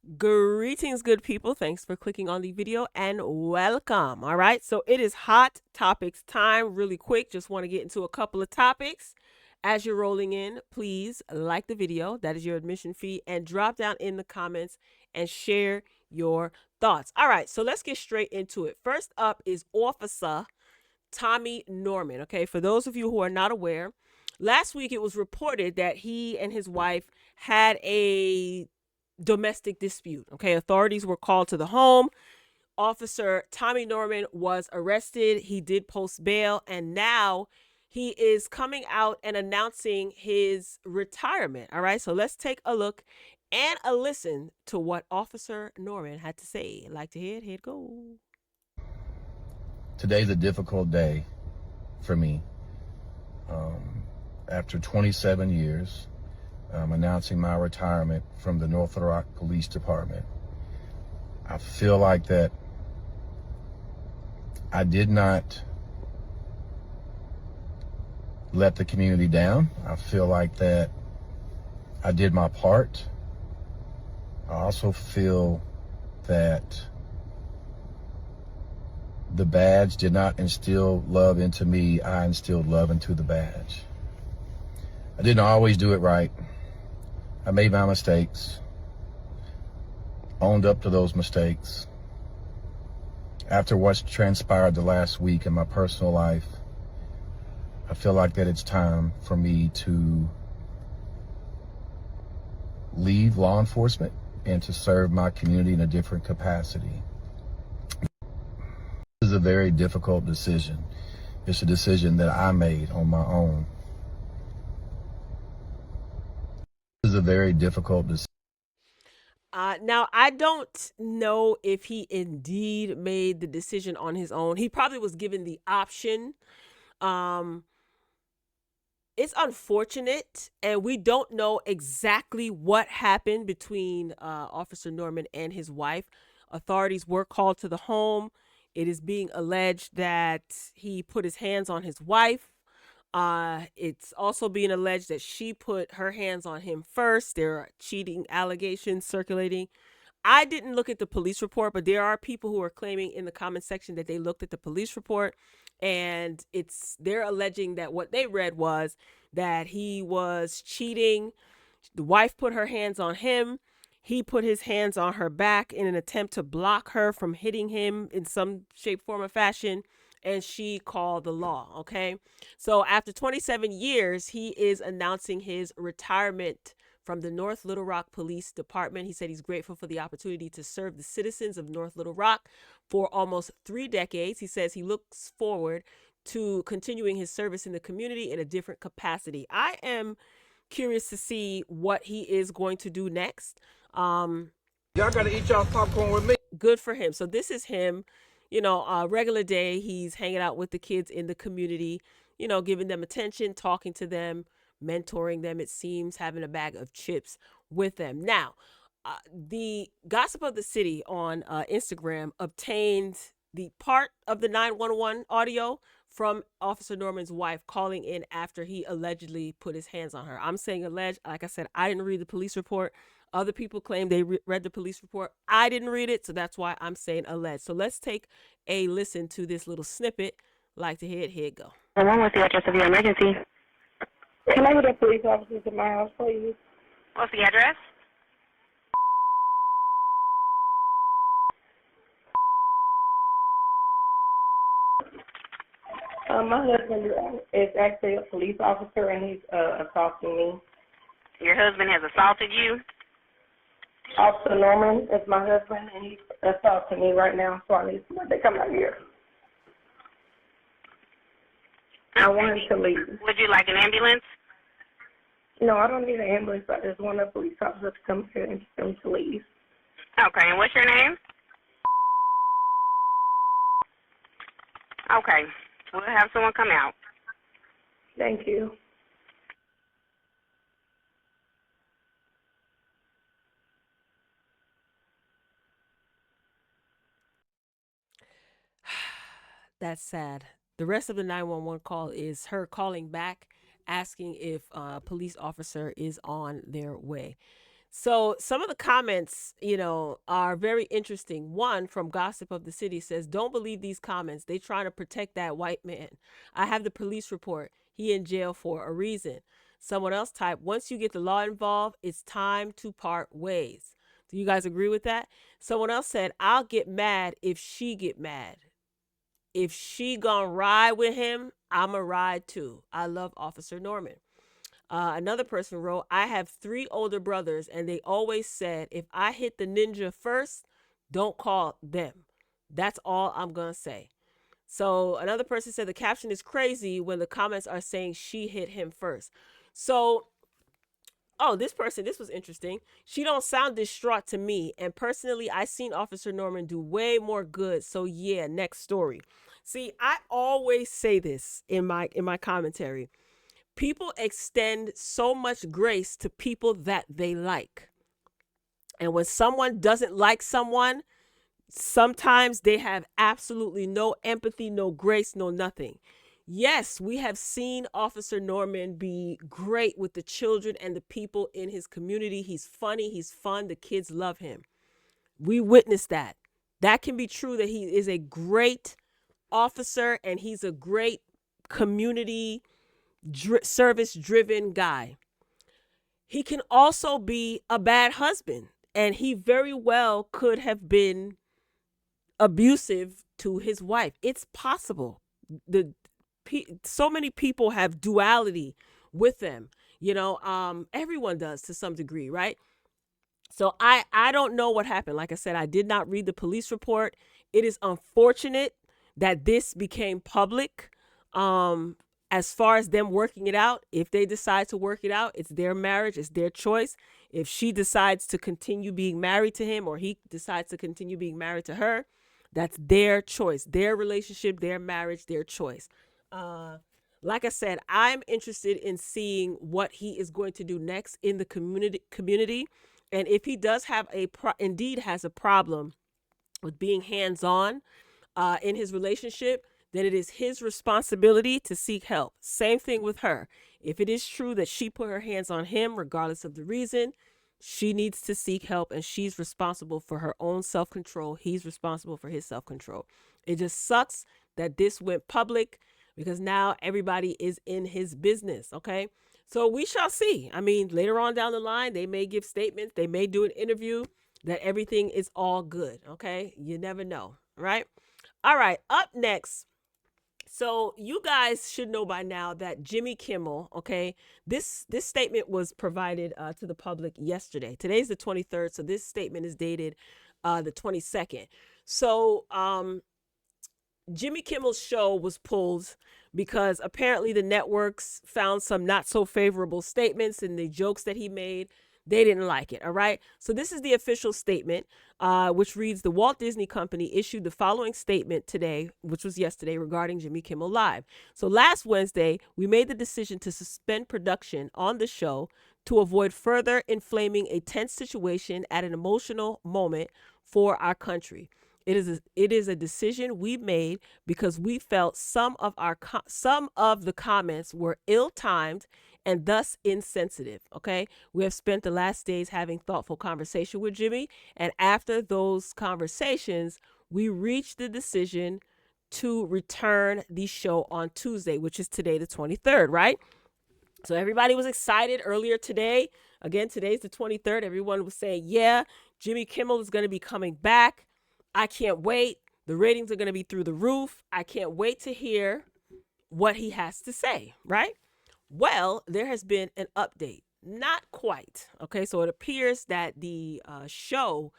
Greetings, good people. Thanks for clicking on the video and welcome. All right, so it is hot topics time. Really quick, just want to get into a couple of topics. As you're rolling in, please like the video. That is your admission fee. And drop down in the comments and share your thoughts. All right, so let's get straight into it. First up is Officer Tommy Norman. Okay, for those of you who are not aware, last week it was reported that he and his wife had a domestic dispute. Okay, authorities were called to the home. Officer Tommy Norman was arrested. He did post bail, and now he is coming out and announcing his retirement. All right, so let's take a look and a listen to what Officer Norman had to say. Like to hear it? Here it go. Today's a difficult day for me. After 27 years, I'm announcing my retirement from the North Little Rock Police Department. I feel like that I did not let the community down. I feel like that I did my part. I also feel that the badge did not instill love into me. I instilled love into the badge. I didn't always do it right. I made my mistakes, owned up to those mistakes. After what's transpired the last week in my personal life, I feel like that it's time for me to leave law enforcement and to serve my community in a different capacity. This is a very difficult decision. It's a decision that I made on my own. This is a very difficult decision. Now, I don't know if he indeed made the decision on his own. He probably was given the option. Um, it's unfortunate, and we don't know exactly what happened between Officer Norman and his wife. Authorities were called to the home. It is being alleged that he put his hands on his wife. It's also being alleged that she put her hands on him first. There are cheating allegations circulating. I didn't look at the police report, but there are people who are claiming in the comment section that they looked at the police report, and they're alleging that what they read was that he was cheating. The wife put her hands on him. He put his hands on her back in an attempt to block her from hitting him in some shape, form, or fashion, and she called the law. Okay, so after 27 years, he is announcing his retirement from the North Little Rock Police Department. He said he's grateful for the opportunity to serve the citizens of North Little Rock for almost 3 decades. He says he looks forward to continuing his service in the community in a different capacity. I am curious to see what he is going to do next. Y'all gotta eat y'all popcorn with me. Good for him. So this is him, regular day. He's hanging out with the kids in the community, giving them attention, talking to them, mentoring them, it seems, having a bag of chips with them. Now, the Gossip of the City on Instagram obtained the part of the 911 audio from Officer Norman's wife calling in after he allegedly put his hands on her. I'm saying alleged. Like I said, I didn't read the police report. Other people claim they read the police report. I didn't read it, so that's why I'm saying alleged. So let's take a listen to this little snippet. Like to hear it. Here it go. What's the address of your emergency? Can I get a police officer to my house, please? What's the address? My husband is actually a police officer, and he's assaulting me. Your husband has assaulted you? Officer Norman is my husband, and he's assaulting me right now, so I need somebody to come out here. I want him to leave. Would you like an ambulance? No, I don't need an ambulance. I just want a police officer to come here and get him to leave. Okay, and what's your name? Okay, we'll have someone come out. Thank you. That's sad. The rest of the 911 call is her calling back, asking if a police officer is on their way. So some of the comments, are very interesting. One from Gossip of the City says, "Don't believe these comments. They trying to protect that white man. I have the police report. He in jail for a reason." Someone else typed, "Once you get the law involved, it's time to part ways." Do you guys agree with that? Someone else said, "I'll get mad if she get mad. If she gonna ride with him, I'ma ride too. I love Officer Norman." Another person wrote, "I have 3 older brothers, and they always said, if I hit the ninja first, don't call them. That's all I'm going to say." So another person said the caption is crazy when the comments are saying she hit him first. So, this was interesting. "She don't sound distraught to me. And personally, I seen Officer Norman do way more good. So yeah, next story." See, I always say this in my commentary. People extend so much grace to people that they like. And when someone doesn't like someone, sometimes they have absolutely no empathy, no grace, no nothing. Yes, we have seen Officer Norman be great with the children and the people in his community. He's funny, he's fun, the kids love him. We witnessed that. That can be true, that he is a great officer and he's a great community service driven guy. He can also be a bad husband, and he very well could have been abusive to his wife. It's possible. So many people have duality with them. Everyone does to some degree, right? So I don't know what happened. Like I said, I did not read the police report. It is unfortunate that this became public. As far as them working it out, if they decide to work it out, it's their marriage, it's their choice. If she decides to continue being married to him, or he decides to continue being married to her, that's their choice, their relationship, their marriage, their choice. Like I said, I'm interested in seeing what he is going to do next in the community. And if he does have indeed has a problem with being hands-on in his relationship, then it is his responsibility to seek help. Same thing with her. If it is true that she put her hands on him, regardless of the reason, she needs to seek help, and she's responsible for her own self-control. He's responsible for his self-control. It just sucks that this went public, because now everybody is in his business, okay? So we shall see. I mean, later on down the line, they may give statements, they may do an interview that everything is all good, okay? You never know, right? All right, up next. So you guys should know by now that Jimmy Kimmel, okay, this statement was provided to the public yesterday. Today's the 23rd, so this statement is dated the 22nd. So Jimmy Kimmel's show was pulled because apparently the networks found some not so favorable statements in the jokes that he made. They didn't like it. All right. So this is the official statement, which reads: "The Walt Disney Company issued the following statement today," which was yesterday, "regarding Jimmy Kimmel Live. So last Wednesday, we made the decision to suspend production on the show to avoid further inflaming a tense situation at an emotional moment for our country. It is a decision we made because we felt some of the comments were ill-timed and thus insensitive." Okay, we have spent the last days having thoughtful conversation with Jimmy, and after those conversations, we reached the decision to return the show on Tuesday, which is today, the 23rd, right? So everybody was excited earlier today. Again, today's the 23rd. Everyone was saying, yeah, Jimmy Kimmel is going to be coming back. I can't wait. The ratings are going to be through the roof. I can't wait to hear what he has to say, right? Well, there has been an update. Not quite. Okay, so it appears that the show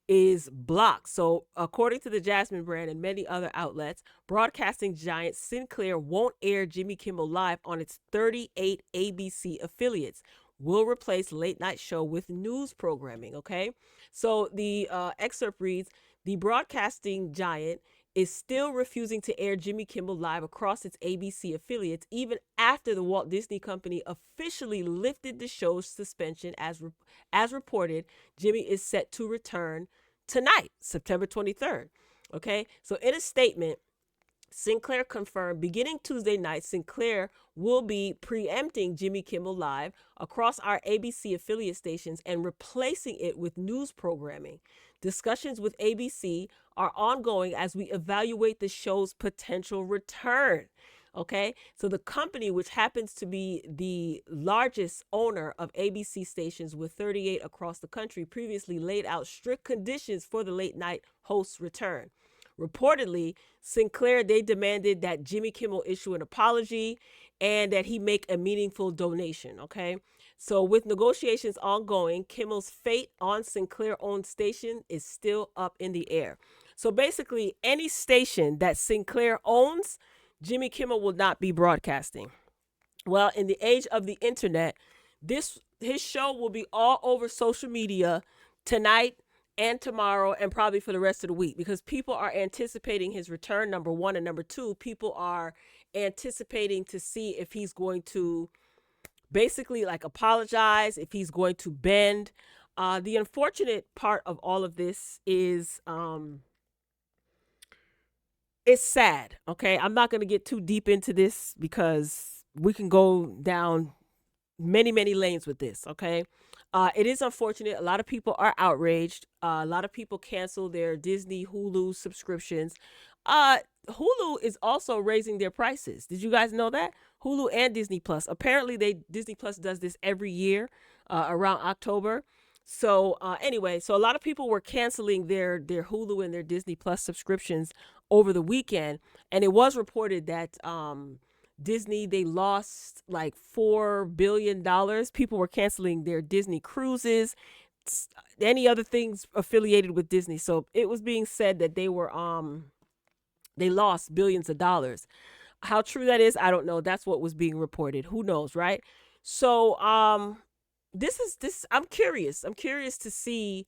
is blocked. So according to the Jasmine brand and many other outlets, broadcasting giant Sinclair won't air Jimmy Kimmel Live on its 38 ABC affiliates. Will replace late night show with news programming. Okay, so the excerpt reads: "The broadcasting giant is still refusing to air Jimmy Kimmel Live across its ABC affiliates, even after the Walt Disney Company officially lifted the show's suspension. As reported, Jimmy is set to return tonight, September 23rd. Okay, so in a statement, Sinclair confirmed beginning Tuesday night, Sinclair will be preempting Jimmy Kimmel Live across our ABC affiliate stations and replacing it with news programming. Discussions with ABC are ongoing as we evaluate the show's potential return. Okay, so the company, which happens to be the largest owner of ABC stations with 38 across the country, previously laid out strict conditions for the late night host's return. Reportedly, Sinclair, they demanded that Jimmy Kimmel issue an apology and that he make a meaningful donation. Okay, so with negotiations ongoing, Kimmel's fate on Sinclair-owned station is still up in the air. So basically, any station that Sinclair owns, Jimmy Kimmel will not be broadcasting. Well, in the age of the internet, his show will be all over social media tonight and tomorrow and probably for the rest of the week because people are anticipating his return, number one, and number two, people are anticipating to see if he's going to basically like apologize, if he's going to bend. The unfortunate part of all of this is it's sad. Okay, I'm not going to get too deep into this because we can go down many lanes with this. Okay, it is unfortunate. A lot of people are outraged. A lot of people cancel their Disney Hulu subscriptions. Hulu is also raising their prices. Did you guys know that? Hulu and Disney Plus. Apparently, Disney Plus does this every year around October. So anyway, so a lot of people were canceling their Hulu and their Disney Plus subscriptions over the weekend, and it was reported that Disney, they lost like $4 billion. People were canceling their Disney cruises, any other things affiliated with Disney. So it was being said that they lost billions of dollars. How true that is, I don't know. That's what was being reported. Who knows, right? So this I'm curious. I'm curious to see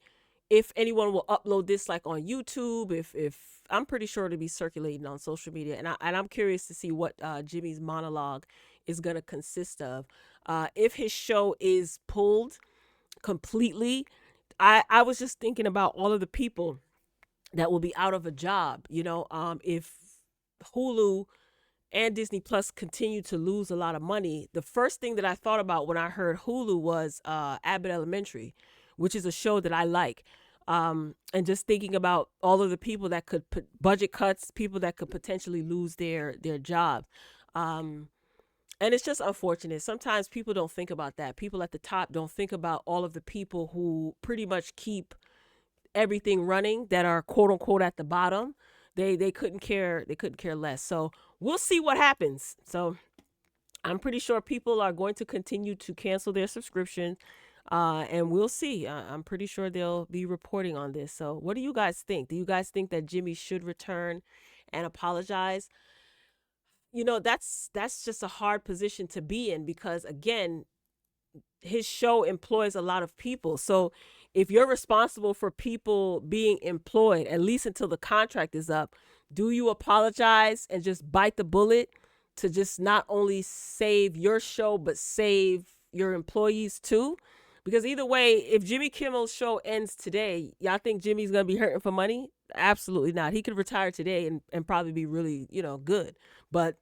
if anyone will upload this like on YouTube, if I'm pretty sure it'll be circulating on social media, and I'm curious to see what Jimmy's monologue is going to consist of. If his show is pulled completely, I was just thinking about all of the people that will be out of a job. If Hulu and Disney Plus continue to lose a lot of money, the first thing that I thought about when I heard Hulu was Abbott Elementary, which is a show that I like. And just thinking about all of the people that could put budget cuts, people that could potentially lose their job. And it's just unfortunate. Sometimes people don't think about that. People at the top don't think about all of the people who pretty much keep everything running that are quote unquote at the bottom. They couldn't care less. So we'll see what happens. So I'm pretty sure people are going to continue to cancel their subscription. And we'll see. I'm pretty sure they'll be reporting on this. So what do you guys think? Do you guys think that Jimmy should return and apologize? That's just a hard position to be in because, again, his show employs a lot of people. So if you're responsible for people being employed, at least until the contract is up, do you apologize and just bite the bullet to just not only save your show, but save your employees too? Because either way, if Jimmy Kimmel's show ends today, y'all think Jimmy's going to be hurting for money? Absolutely not. He could retire today and probably be really, good. But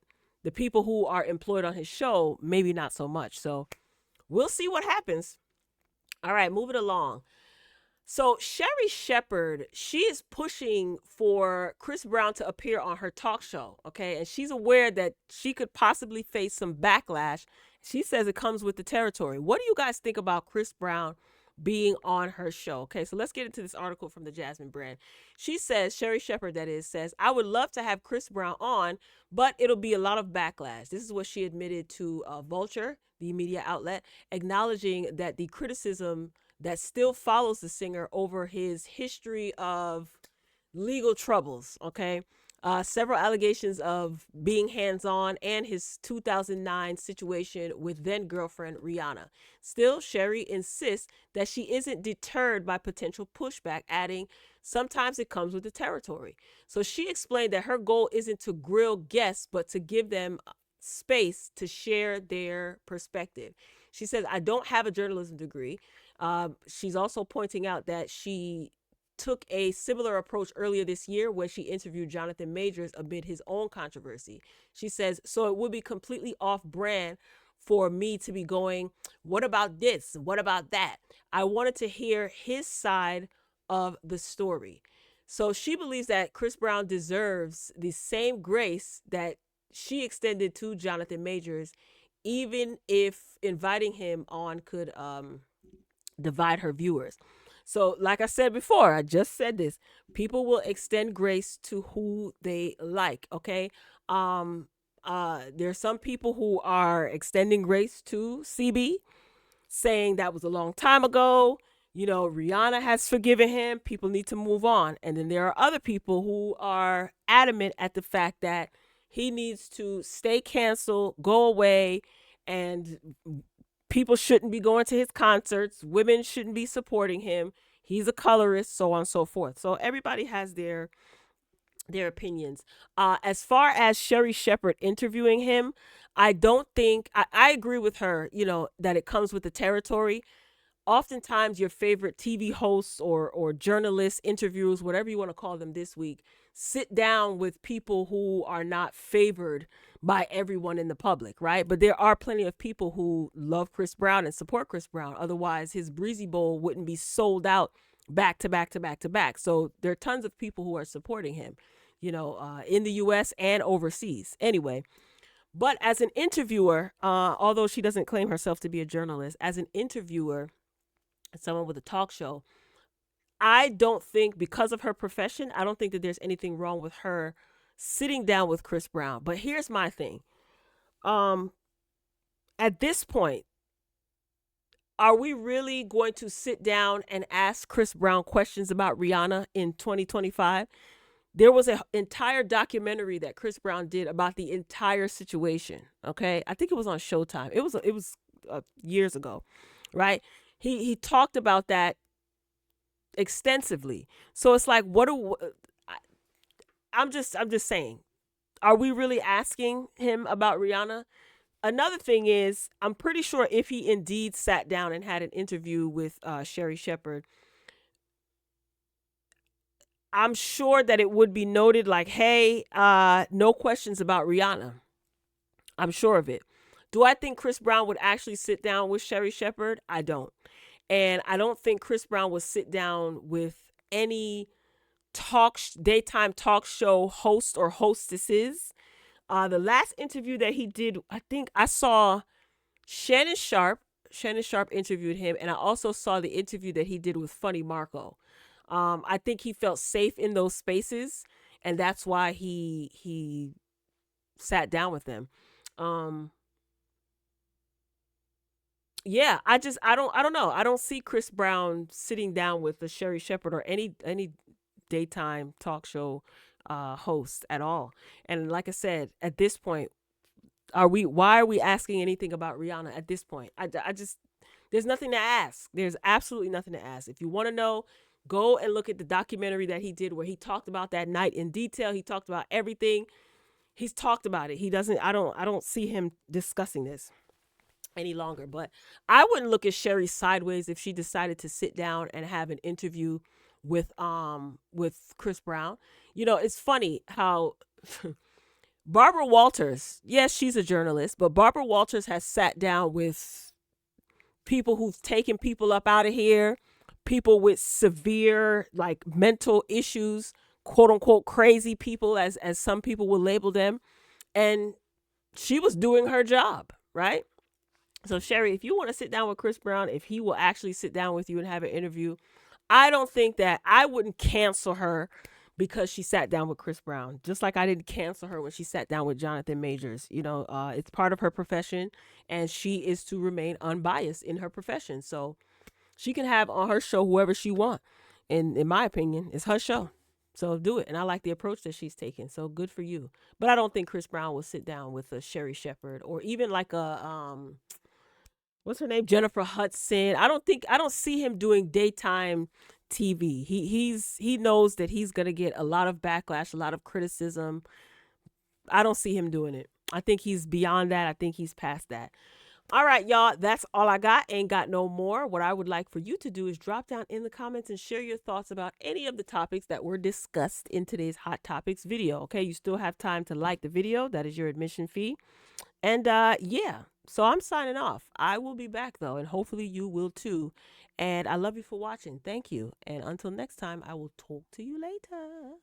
the people who are employed on his show, maybe not so much. So we'll see what happens. All right, moving along. So Sherri Shepherd, she is pushing for Chris Brown to appear on her talk show, okay? And she's aware that she could possibly face some backlash. She says it comes with the territory. What do you guys think about Chris Brown being on her show? Okay, so let's get into this article from the Jasmine brand. She says, Sherri Shepherd, that is, says, I would love to have Chris Brown on, but it'll be a lot of backlash. This is what she admitted to Vulture, the media outlet, acknowledging that the criticism that still follows the singer over his history of legal troubles, okay? Several allegations of being hands-on and his 2009 situation with then-girlfriend Rihanna. Still, Sherri insists that she isn't deterred by potential pushback, adding, sometimes it comes with the territory. So she explained that her goal isn't to grill guests, but to give them space to share their perspective. She says, I don't have a journalism degree. She's also pointing out that she took a similar approach earlier this year when she interviewed Jonathan Majors amid his own controversy. She says, so it would be completely off brand for me to be going, what about this? What about that? I wanted to hear his side of the story. So she believes that Chris Brown deserves the same grace that she extended to Jonathan Majors, even if inviting him on could divide her viewers. So, like I said before, I just said this. People will extend grace to who they like. Okay. There's some people who are extending grace to CB, saying that was a long time ago. You know, Rihanna has forgiven him. People need to move on. And then there are other people who are adamant at the fact that he needs to stay canceled, go away, and people shouldn't be going to his concerts. Women shouldn't be supporting him. He's a colorist, so on and so forth. So everybody has their opinions. As far as Sherri Shepherd interviewing him, I don't think I agree with her, you know, that it comes with the territory. Oftentimes your favorite TV hosts or journalists, interviewers, whatever you want to call them this week, sit down with people who are not favored by everyone in the public, right? But there are plenty of people who love Chris Brown and support Chris Brown. Otherwise, his Breezy Bowl wouldn't be sold out back to back to back to back. So there are tons of people who are supporting him, you know, in the U.S. and overseas. Anyway, but as an interviewer, although she doesn't claim herself to be a journalist, as an interviewer, someone with a talk show, I don't think, because of her profession, I don't think that there's anything wrong with her sitting down with Chris Brown. But here's my thing. At this point, are we really going to sit down and ask Chris Brown questions about Rihanna in 2025? There was an entire documentary that Chris Brown did about the entire situation. Okay. I think it was on Showtime. It was years ago, right? He talked about that extensively. So it's like, I'm just saying, are we really asking him about Rihanna? Another thing is, I'm pretty sure if he indeed sat down and had an interview with Sherri Shepherd, I'm sure that it would be noted like, hey, no questions about Rihanna. I'm sure of it. Do I think Chris Brown would actually sit down with Sherri Shepherd? I don't. And I don't think Chris Brown would sit down with any daytime talk show host or hostesses. The last interview that he did, I think I saw Shannon Sharp. Shannon Sharp interviewed him, and I also saw the interview that he did with Funny Marco. I think he felt safe in those spaces, and that's why he sat down with them. Yeah, I don't know. I don't see Chris Brown sitting down with the Sherri Shepherd or any daytime talk show host at all. And like I said, at this point, why are we asking anything about Rihanna at this point? I just, there's nothing to ask. There's absolutely nothing to ask. If you want to know, go and look at the documentary that he did where he talked about that night in detail. He talked about everything. He's talked about it. He doesn't, I don't see him discussing this any longer. But I wouldn't look at Sherri sideways if she decided to sit down and have an interview with Chris Brown. You know, it's funny how Barbara Walters, yes, she's a journalist, but Barbara Walters has sat down with people who've taken people up out of here, people with severe like mental issues, quote unquote crazy people, as some people will label them, and she was doing her job, right? So Sherri, if you want to sit down with Chris Brown, if he will actually sit down with you and have an interview, I don't think that I wouldn't cancel her because she sat down with Chris Brown, just like I didn't cancel her when she sat down with Jonathan Majors. You know, it's part of her profession, and she is to remain unbiased in her profession. So she can have on her show whoever she wants. And in my opinion, it's her show. So do it. And I like the approach that she's taking. So good for you. But I don't think Chris Brown will sit down with a Sherri Shepherd or even like a what's her name? Jennifer Hudson. I don't see him doing daytime TV. He knows that he's gonna get a lot of backlash, a lot of criticism. I don't see him doing it. I think he's beyond that. I think he's past that. All right, y'all. That's all I got. Ain't got no more. What I would like for you to do is drop down in the comments and share your thoughts about any of the topics that were discussed in today's Hot Topics video. Okay, you still have time to like the video. That is your admission fee. And yeah, so I'm signing off. I will be back though, and hopefully you will too. And I love you for watching. Thank you. And until next time, I will talk to you later.